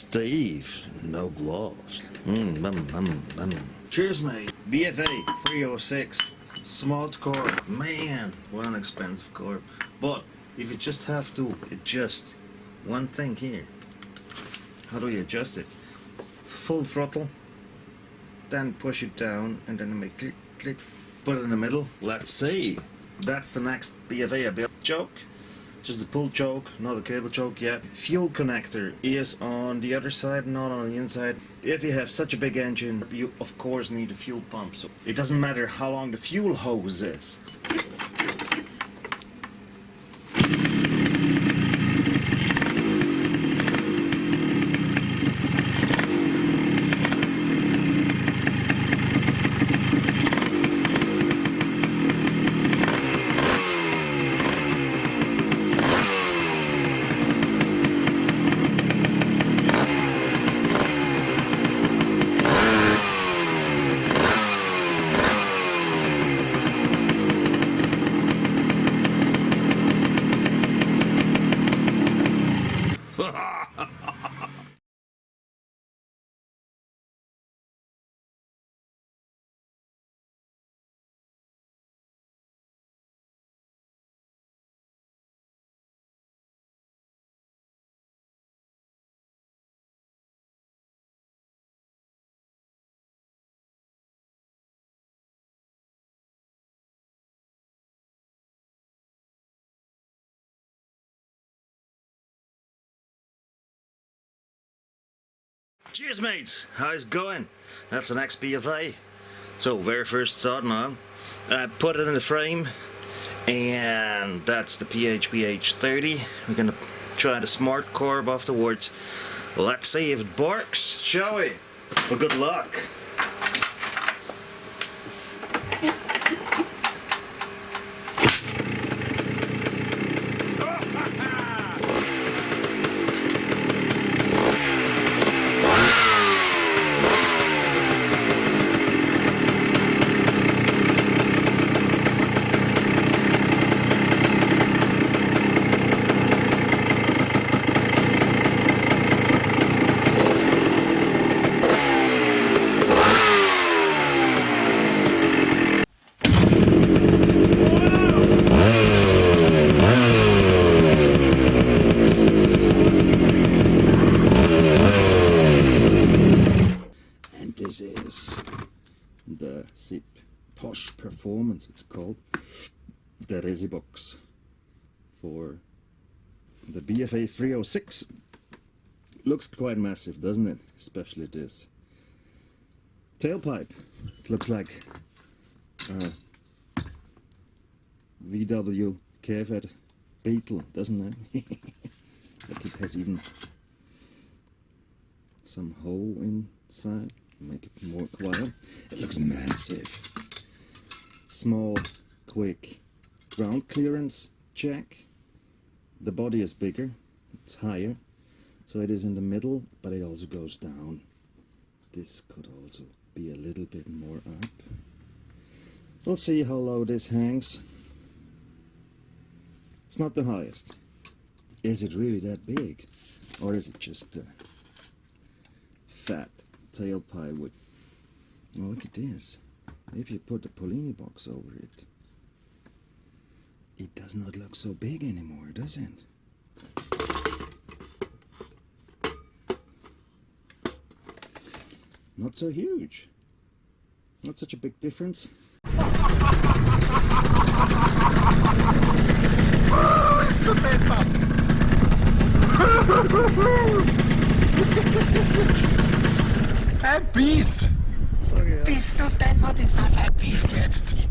Steve, no gloves. Cheers, mate. BFA 306. SmartCarb. Man, what an expensive carb. But if you just have to adjust one thing here, how do you adjust it? Full throttle, then push it down, and then make click, click. Put it in the middle. Let's see. That's the next BFA I built. Choke. Just a pull choke, not a cable choke yet. Fuel connector is on the other side, not on the inside. If you have such a big engine, you of course need a fuel pump. So it doesn't matter how long the fuel hose is. Cheers, mates. How's it going? That's the next BFA. So very first thought now, I put it in the frame, and that's the PHPH 30. We're gonna try the SmartCarb afterwards. Let's see if it works, shall we? For good luck. This is the Zip Posh Performance, it's called. The Resi box for the BFA 306. Looks quite massive, doesn't it? Especially this tailpipe. It looks like VW Corvette Beetle, doesn't it? Like it has even some hole inside. Make it more quiet. It looks massive. Small, quick ground clearance check. The body is bigger, it's higher, so it is in the middle, but it also goes down. This could also be a little bit more up. We'll see how low this hangs. It's not the highest. Is it really that big? Or is it just a fat tailpipe with... Oh, look at this. If you put the Polini box over it, it does not look so big anymore, does it? Not so huge. Not such a big difference. Bist du deppert? Ein Biest! Bist du deppert? Ist das ein Biest jetzt?